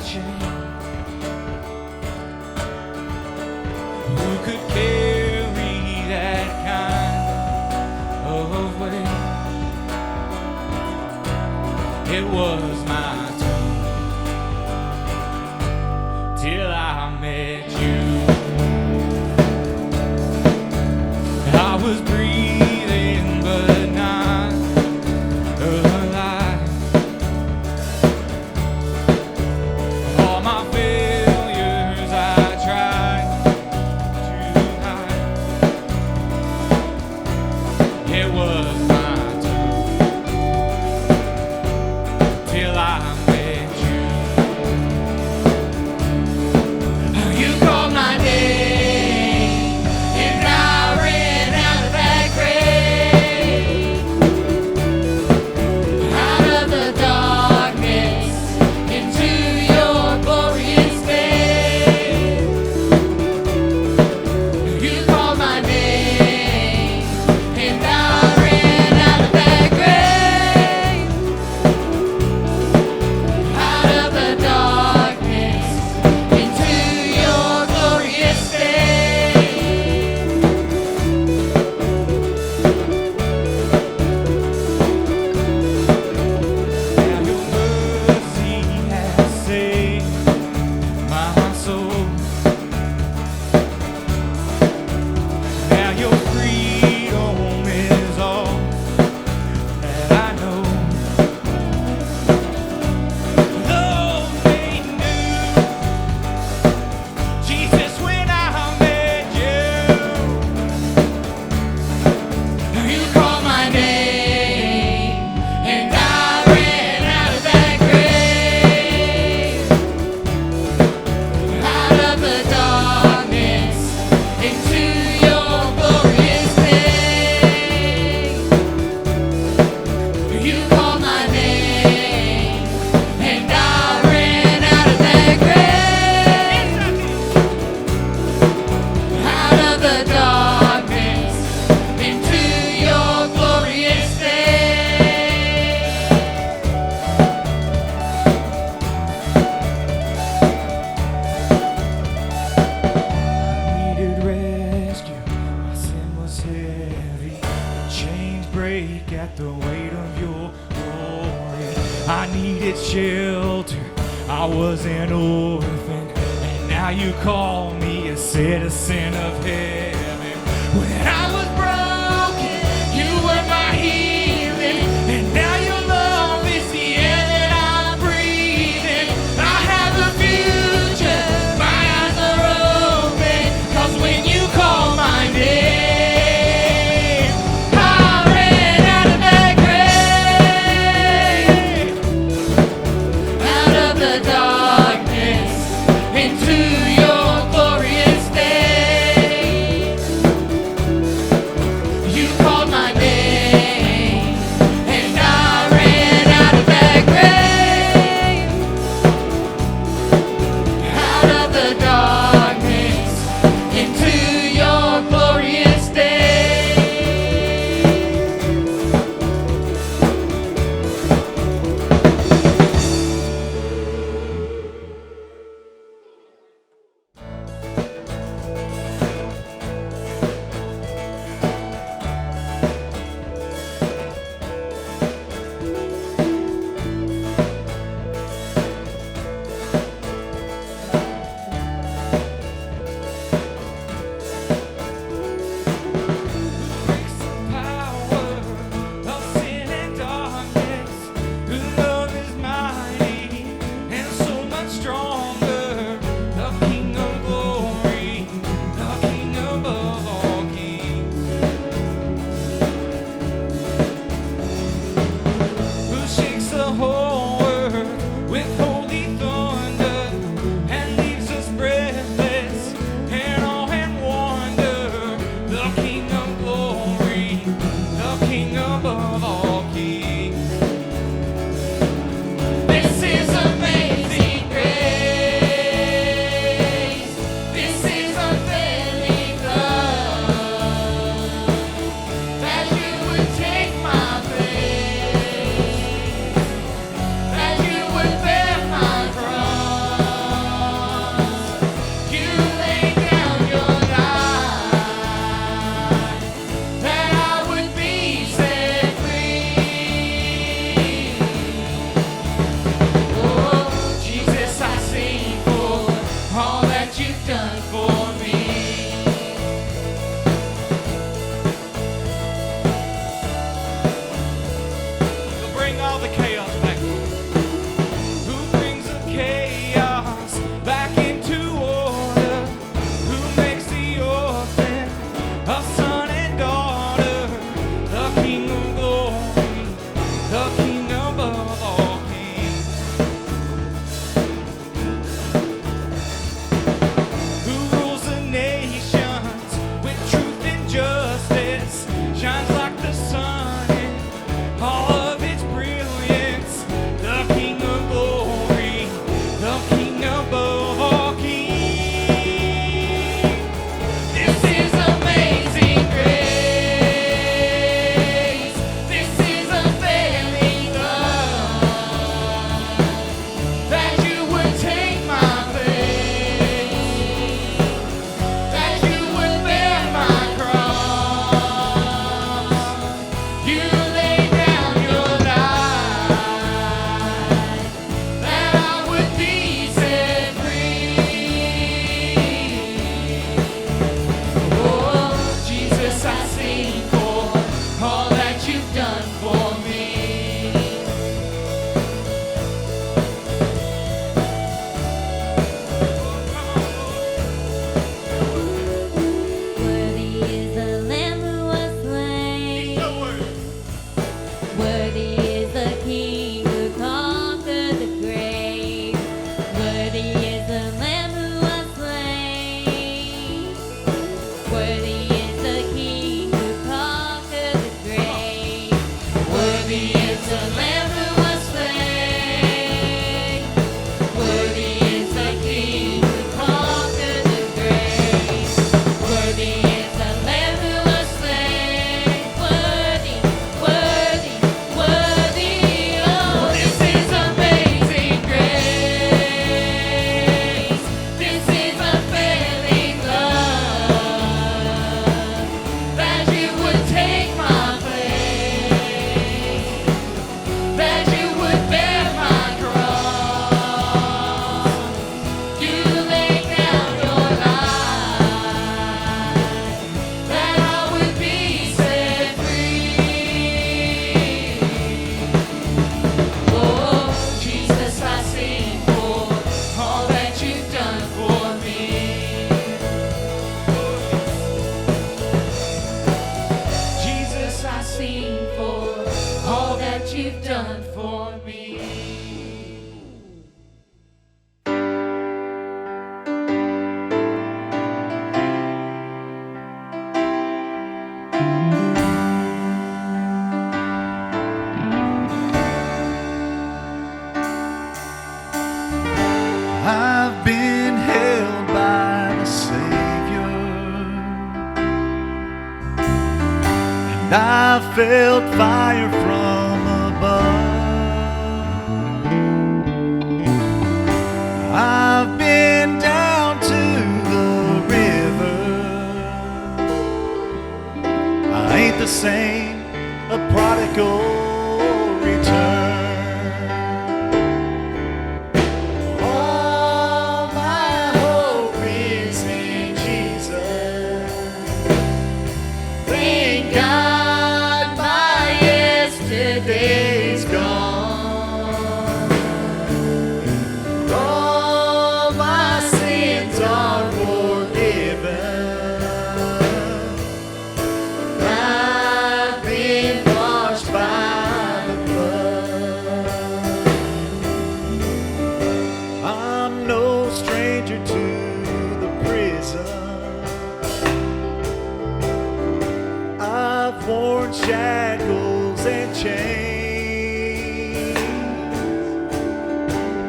chain. Who could carry that kind of weight? It was my turn till I met you. I was breathing but not alive. All my failures I tried to hide. It was my turn till I met you. You called my name and I ran out of that grave, out of the darkness into your glorious day. You called my name and I ran out of that grave, out of the darkness into your glorious day. Now your mercy has saved my soul. Now your freedom is all that I know. Love made new, Jesus, when I met you. You called my name and I ran out of that grave, out of the darkness into your glorious day. You called my name and I ran out of that grave, out of the darkness into your glorious day. I needed rescue, my sin was heavy. Chains break at the weight of your glory. I needed shelter, I was an orphan, and now you call me a citizen of heaven. When I was broken, you were my healing, and now your love is the air that I'm breathing. I have a future, my eyes are open, 'cause when you call my name, I ran out of that grave, out of the darkness into your glorious day. I felt fire from above. I've been down to the river. I ain't the same, a prodigal return. All my hope is in Jesus. Thank God my yesterday's gone. All my sins are forgiven. I've been washed by the blood. I'm no stranger to the prison. I've worn shackles and chains,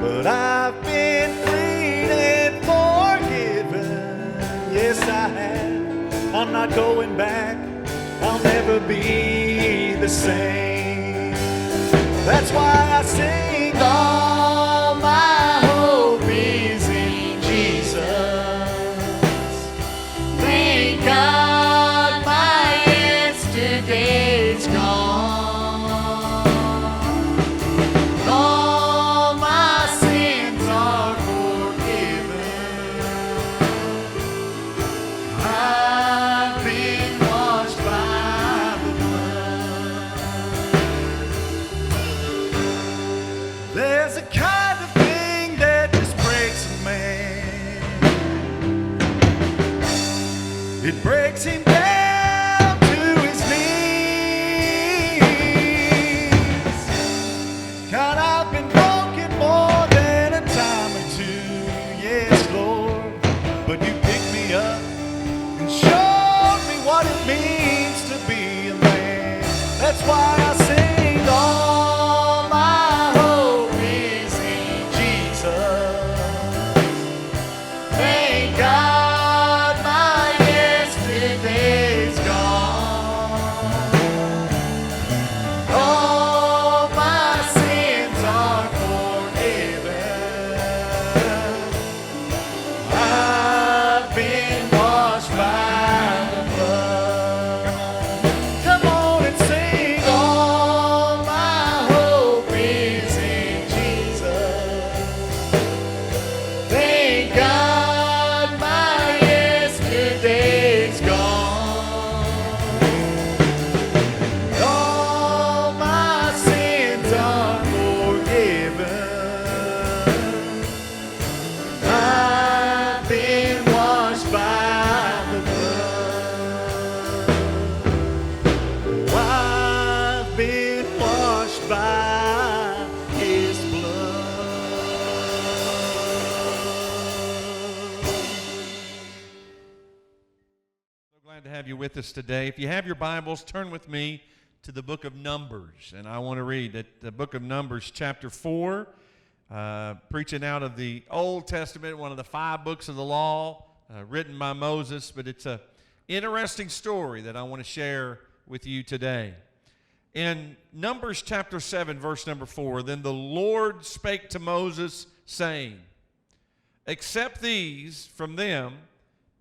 but I've been freed and forgiven. Yes, I have. I'm not going back. I'll never be the same. That's why I sing. All my hope is in Jesus. Thank God my yesterday's gone. All my sins are forgiven. I've been washed by the blood. There's a kind of thing that just breaks a man. It breaks him down to his knees. God, I've been broken more than a time or two, yes, Lord. But you picked me up and showed me what it means to be a man. That's why I sing. All my hope is in Jesus. Thank God my yesterday's gone. All my sins are forgiven. I've been washed by the blood. Come on and sing. All my hope is in Jesus. Thank God my yesterday's gone. All my sins are forgiven. I've been washed by the blood. I've been washed by His blood. So glad to have you with us today. If you have your Bibles, turn with me to the book of Numbers. And I want to read the book of Numbers, chapter 4, preaching out of the Old Testament, one of the 5 books of the law, written by Moses. But it's an interesting story that I want to share with you today. In Numbers chapter 7, verse number 4, then the Lord spake to Moses, saying, accept these from them,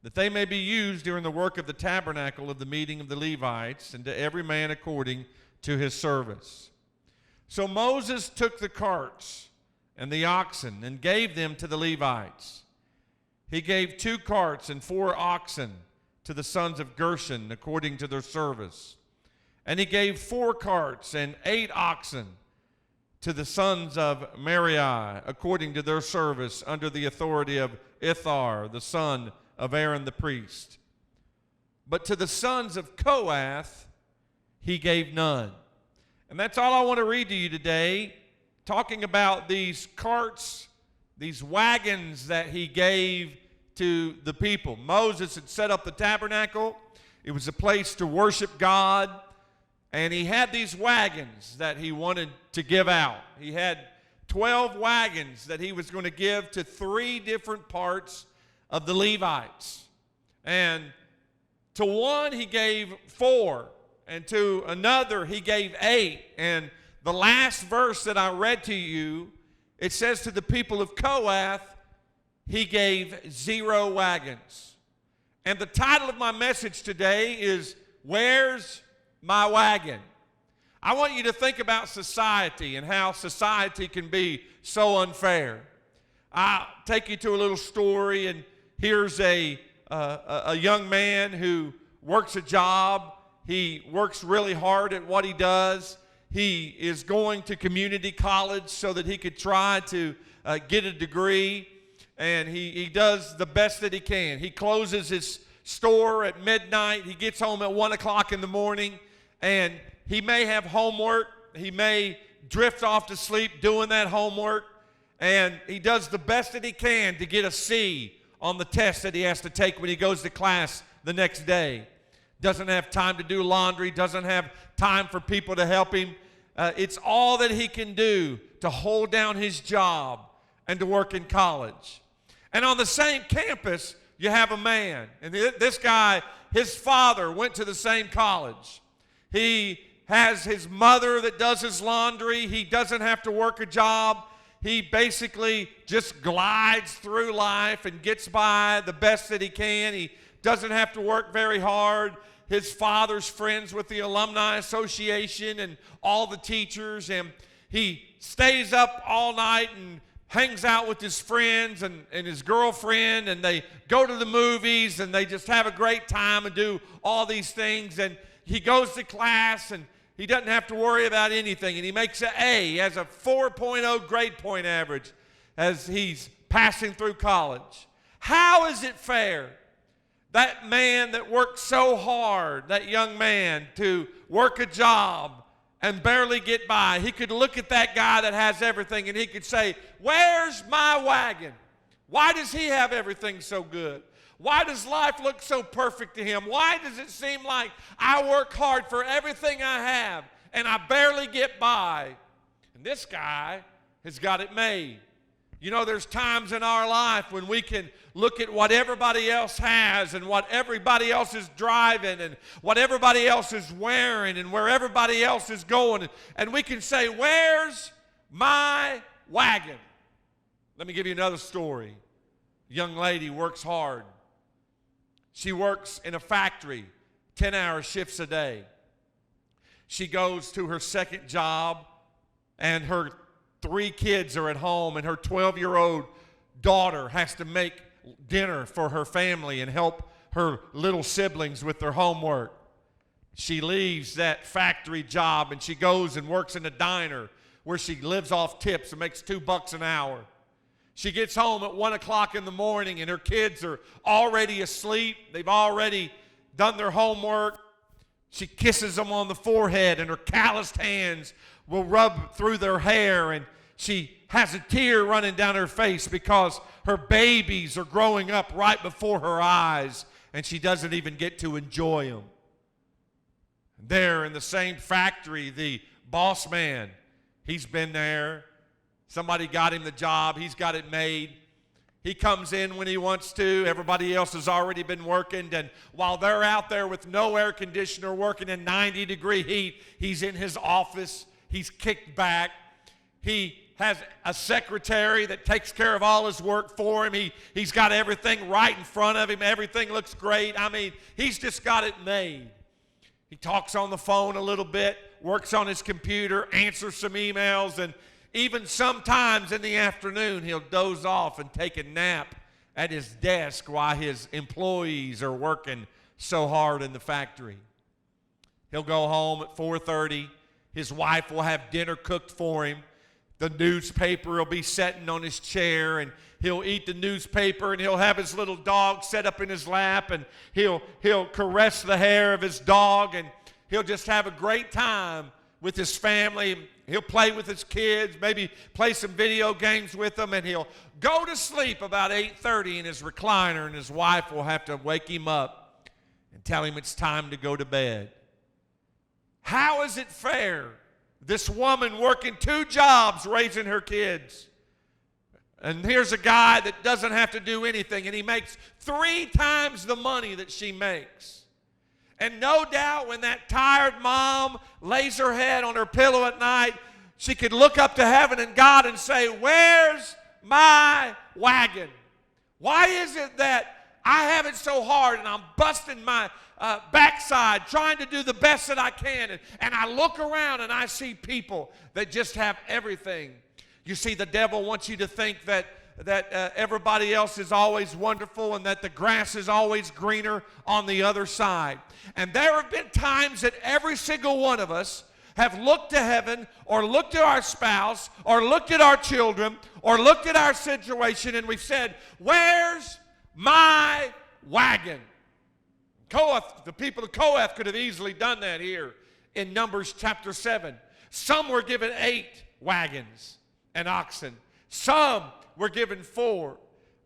that they may be used during the work of the tabernacle of the meeting of the Levites, and to every man according to his service. So Moses took the carts and the oxen and gave them to the Levites. He gave 2 carts and 4 oxen to the sons of Gershon according to their service. And he gave 4 carts and 8 oxen to the sons of Merari according to their service under the authority of Ithar, the son of Aaron the priest. But to the sons of Kohath he gave none. And that's all I want to read to you today, talking about these carts, these wagons that he gave to the people. Moses had set up the tabernacle. It was a place to worship God. And he had these wagons that he wanted to give out. He had 12 wagons that he was going to give to 3 different parts of the Levites. And to one he gave 4, and to another he gave 8. And the last verse that I read to you, it says to the people of Kohath, he gave 0 wagons. And the title of my message today is, Where's My Wagon? I want you to think about society and how society can be so unfair. I'll take you to a little story, and here's a young man who works a job. He works really hard at what he does. He is going to community college so that he could try to get a degree, and he does the best that he can. He closes his store at midnight. He gets home at 1 o'clock in the morning, and he may have homework. He may drift off to sleep doing that homework, and he does the best that he can to get a C on the test that he has to take when he goes to class the next day. Doesn't have time to do laundry, doesn't have time for people to help him. It's all that he can do to hold down his job and to work in college. And on the same campus, you have a man. And this guy, his father went to the same college. He has his mother that does his laundry. He doesn't have to work a job. He basically just glides through life and gets by the best that he can. He doesn't have to work very hard. His father's friends with the Alumni Association and all the teachers, and he stays up all night and hangs out with his friends and his girlfriend, and they go to the movies, and they just have a great time and do all these things. And he goes to class, and he doesn't have to worry about anything, and he makes an A. He has a 4.0 grade point average as he's passing through college. How is it fair? That man that worked so hard, that young man, to work a job and barely get by, he could look at that guy that has everything and he could say, where's my wagon? Why does he have everything so good? Why does life look so perfect to him? Why does it seem like I work hard for everything I have and I barely get by? And this guy has got it made. You know, there's times in our life when we can look at what everybody else has and what everybody else is driving and what everybody else is wearing and where everybody else is going, and we can say, where's my wagon? Let me give you another story. A young lady works hard. She works in a factory, 10-hour shifts a day. She goes to her second job, and her 3 kids are at home, and her 12-year-old daughter has to make dinner for her family and help her little siblings with their homework. She leaves that factory job, and she goes and works in a diner where she lives off tips and makes $2 an hour. She gets home at 1 o'clock in the morning, and her kids are already asleep. They've already done their homework. She kisses them on the forehead, and her calloused hands will rub through their hair, and she has a tear running down her face because her babies are growing up right before her eyes, and she doesn't even get to enjoy them. There in the same factory, the boss man, he's been there. Somebody got him the job. He's got it made. He comes in when he wants to. Everybody else has already been working, and while they're out there with no air conditioner working in 90-degree heat, he's in his office. He's kicked back. He has a secretary that takes care of all his work for him. He's got everything right in front of him. Everything looks great. I mean, he's just got it made. He talks on the phone a little bit, works on his computer, answers some emails, and even sometimes in the afternoon, he'll doze off and take a nap at his desk while his employees are working so hard in the factory. He'll go home at 4:30. His wife will have dinner cooked for him. The newspaper will be sitting on his chair, and he'll eat the newspaper, and he'll have his little dog set up in his lap, and he'll caress the hair of his dog, and he'll just have a great time with his family. He'll play with his kids, maybe play some video games with them, and he'll go to sleep about 8:30 in his recliner, and his wife will have to wake him up and tell him it's time to go to bed. How is it fair? This woman working 2 jobs raising her kids. And here's a guy that doesn't have to do anything, and he makes 3 times the money that she makes. And no doubt when that tired mom lays her head on her pillow at night, she could look up to heaven and God and say, where's my wagon? Why is it that I have it so hard and I'm busting my backside trying to do the best that I can, and I look around and I see people that just have everything? You see, the devil wants you to think that everybody else is always wonderful and that the grass is always greener on the other side. And there have been times that every single one of us have looked to heaven or looked at our spouse or looked at our children or looked at our situation and we've said, where's my wagon? Kohath, the people of Kohath could have easily done that here in Numbers chapter 7. Some were given 8 wagons and oxen. Some were given 4.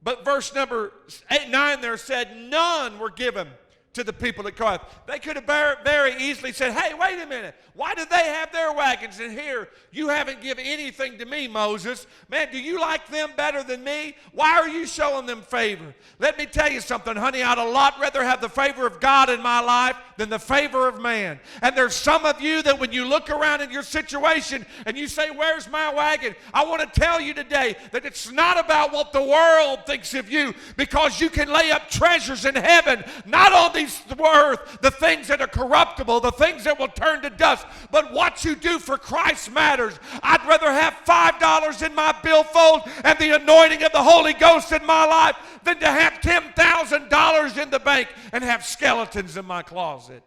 But verse number 9 there said none were given to the people of Kohath. They could have very easily said, hey, wait a minute. Why did they have their wagons? And here, you haven't given anything to me, Moses. Man, do you like them better than me? Why are you showing them favor? Let me tell you something, honey. I'd a lot rather have the favor of God in my life than the favor of man. And there's some of you that when you look around in your situation and you say, where's my wagon? I want to tell you today that it's not about what the world thinks of you, because you can lay up treasures in heaven, not on these earth, the things that are corruptible, the things that will turn to dust, but what you do for Christ matters. I'd rather have $5 in my billfold and the anointing of the Holy Ghost in my life than to have $10,000 in the bank and have skeletons in my closet.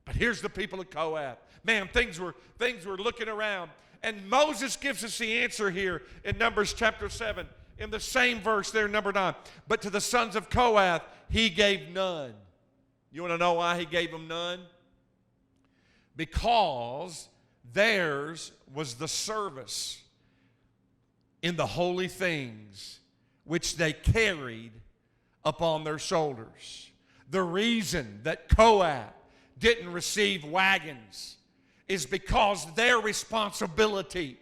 But here's the people of Kohath. Man, things were looking around. And Moses gives us the answer here in Numbers chapter 7, in the same verse there, number 9. But to the sons of Kohath, he gave none. You want to know why he gave them none? Because theirs was the service in the holy things which they carried upon their shoulders. The reason that Kohath didn't receive wagons is because their responsibility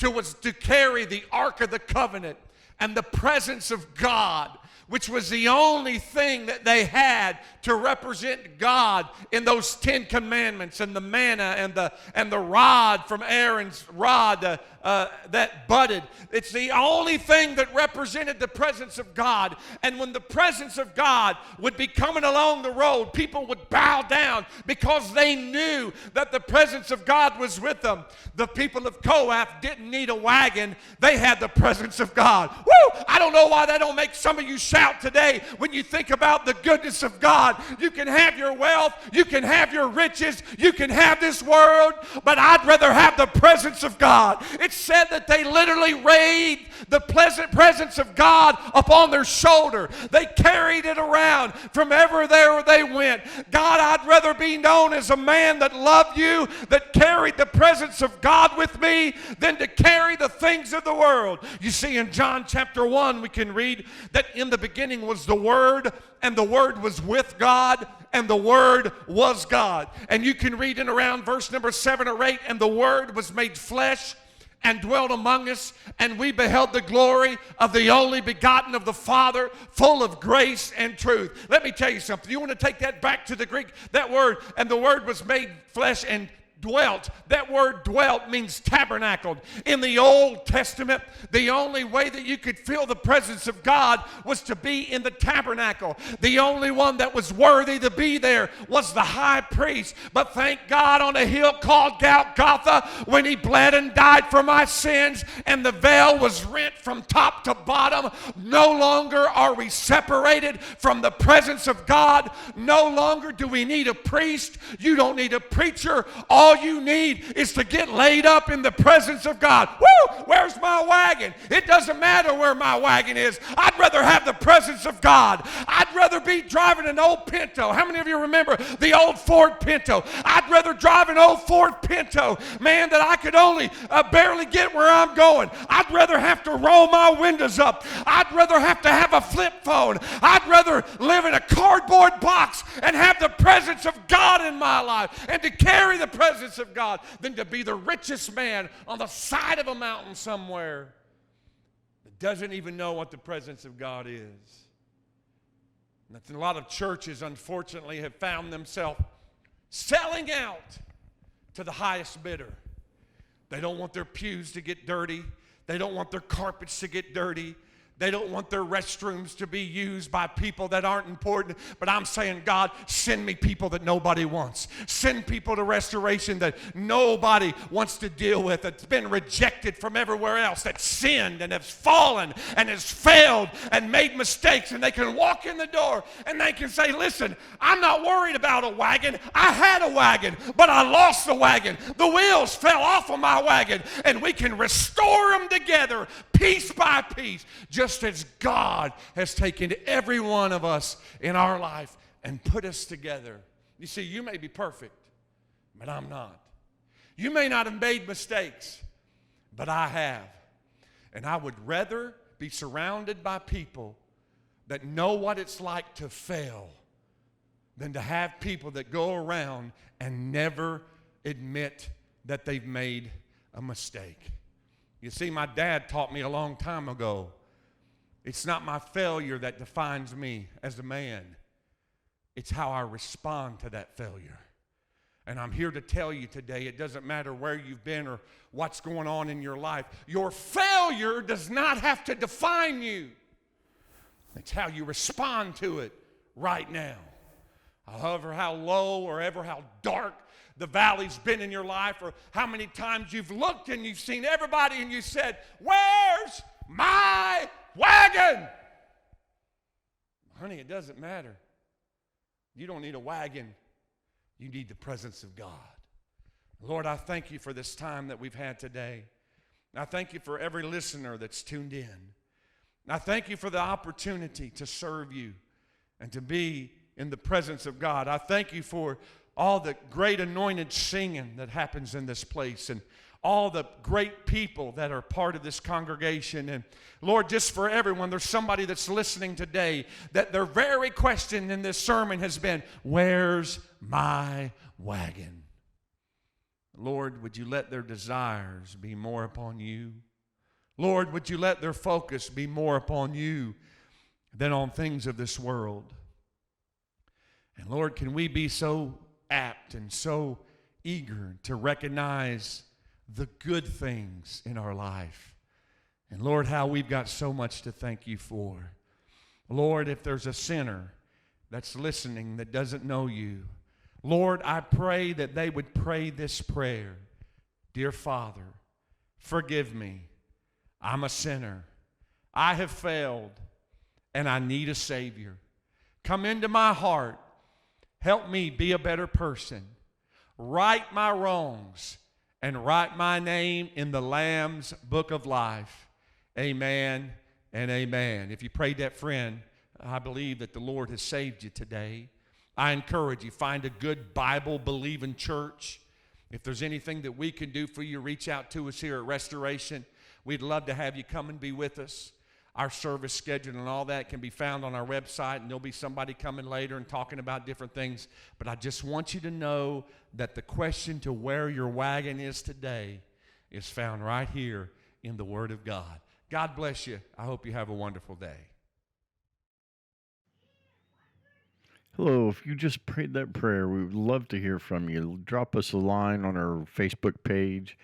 was to carry the Ark of the Covenant and the presence of God, which was the only thing that they had to represent God in those 10 commandments, and the manna and the rod from Aaron's rod that budded. It's the only thing that represented the presence of God. And when the presence of God would be coming along the road, people would bow down because they knew that the presence of God was with them. The people of Kohath didn't need a wagon. They had the presence of God. Woo! I don't know why that don't make some of you shout today when you think about the goodness of God. You can have your wealth, you can have your riches, you can have this world, but I'd rather have the presence of God. It's said that they literally laid the pleasant presence of God upon their shoulder. They carried it around from everywhere they went. God, I'd rather be known as a man that loved you, that carried the presence of God with me, than to carry the things of the world. You see, in John chapter 1, we can read that in the beginning was the Word, and the Word was with God, and the Word was God. And you can read in around verse number 7 or 8, and the Word was made flesh and dwelt among us, and we beheld the glory of the only begotten of the Father, full of grace and truth. Let me tell you something. You want to take that back to the Greek, that word, and the Word was made flesh and dwelt. That word dwelt means tabernacled. In the Old Testament, the only way that you could feel the presence of God was to be in the tabernacle. The only one that was worthy to be there was the high priest. But thank God, on a hill called Golgotha, when he bled and died for my sins and the veil was rent from top to bottom, no longer are we separated from the presence of God. No longer do we need a priest. You don't need a preacher. All you need is to get laid up in the presence of God. Woo! Where's my wagon? It doesn't matter where my wagon is. I'd rather have the presence of God. I'd rather be driving an old Pinto. How many of you remember the old Ford Pinto? I'd rather drive an old Ford Pinto, man, that I could only barely get where I'm going. I'd rather have to roll my windows up. I'd rather have to have a flip phone. I'd rather live in a cardboard box and have the presence of God in my life and to carry the presence of God than to be the richest man on the side of a mountain somewhere that doesn't even know what the presence of God is. A lot of churches, unfortunately, have found themselves selling out to the highest bidder. They don't want their pews to get dirty. They don't want their carpets to get dirty. They don't want their restrooms to be used by people that aren't important. But I'm saying, God, send me people that nobody wants. Send people to Restoration that nobody wants to deal with, that's been rejected from everywhere else, that's sinned and has fallen and has failed and made mistakes. And they can walk in the door and they can say, listen, I'm not worried about a wagon. I had a wagon, but I lost the wagon. The wheels fell off of my wagon. And we can restore them together piece by piece, just as God has taken every one of us in our life and put us together. You see, you may be perfect, but I'm not. You may not have made mistakes, but I have. And I would rather be surrounded by people that know what it's like to fail than to have people that go around and never admit that they've made a mistake. You see, my dad taught me a long time ago, it's not my failure that defines me as a man. It's how I respond to that failure. And I'm here to tell you today, it doesn't matter where you've been or what's going on in your life. Your failure does not have to define you. It's how you respond to it right now. However, how low or ever how dark the valley's been in your life, or how many times you've looked and you've seen everybody and you said, where's my wagon? Honey, it doesn't matter. You don't need a wagon. You need the presence of God. Lord, I thank you for this time that we've had today. I thank you for every listener that's tuned in. I thank you for the opportunity to serve you and to be in the presence of God. I thank you for all the great anointed singing that happens in this place, and all the great people that are part of this congregation. And Lord, just for everyone, there's somebody that's listening today that their very question in this sermon has been, where's my wagon? Lord, would you let their desires be more upon you? Lord, would you let their focus be more upon you than on things of this world? And Lord, can we be so apt and so eager to recognize the good things in our life? And Lord, how we've got so much to thank you for. Lord, if there's a sinner that's listening that doesn't know you, Lord, I pray that they would pray this prayer. Dear Father, forgive me. I'm a sinner. I have failed, and I need a Savior. Come into my heart. Help me be a better person. Right my wrongs and write my name in the Lamb's book of life. Amen and amen. If you prayed that, friend, I believe that the Lord has saved you today. I encourage you, find a good Bible-believing church. If there's anything that we can do for you, reach out to us here at Restoration. We'd love to have you come and be with us. Our service schedule and all that can be found on our website, and there'll be somebody coming later and talking about different things. But I just want you to know that the question to where your wagon is today is found right here in the Word of God. God bless you. I hope you have a wonderful day. Hello, if you just prayed that prayer, we would love to hear from you. Drop us a line on our Facebook page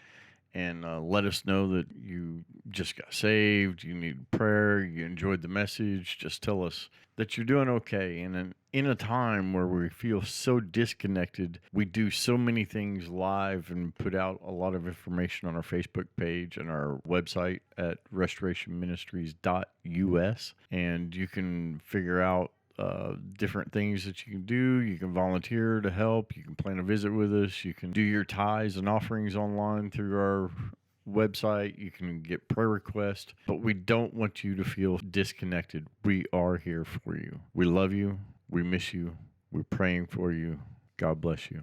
and let us know that you just got saved, you need prayer, you enjoyed the message. Just tell us that you're doing okay. And in a time where we feel so disconnected, we do so many things live and put out a lot of information on our Facebook page and our website at restorationministries.us. And you can figure out different things that you can do. You can volunteer to help. You can plan a visit with us. You can do your tithes and offerings online through our website. You can get prayer requests. But we don't want you to feel disconnected. We are here for you. We love you. We miss you. We're praying for you. God bless you.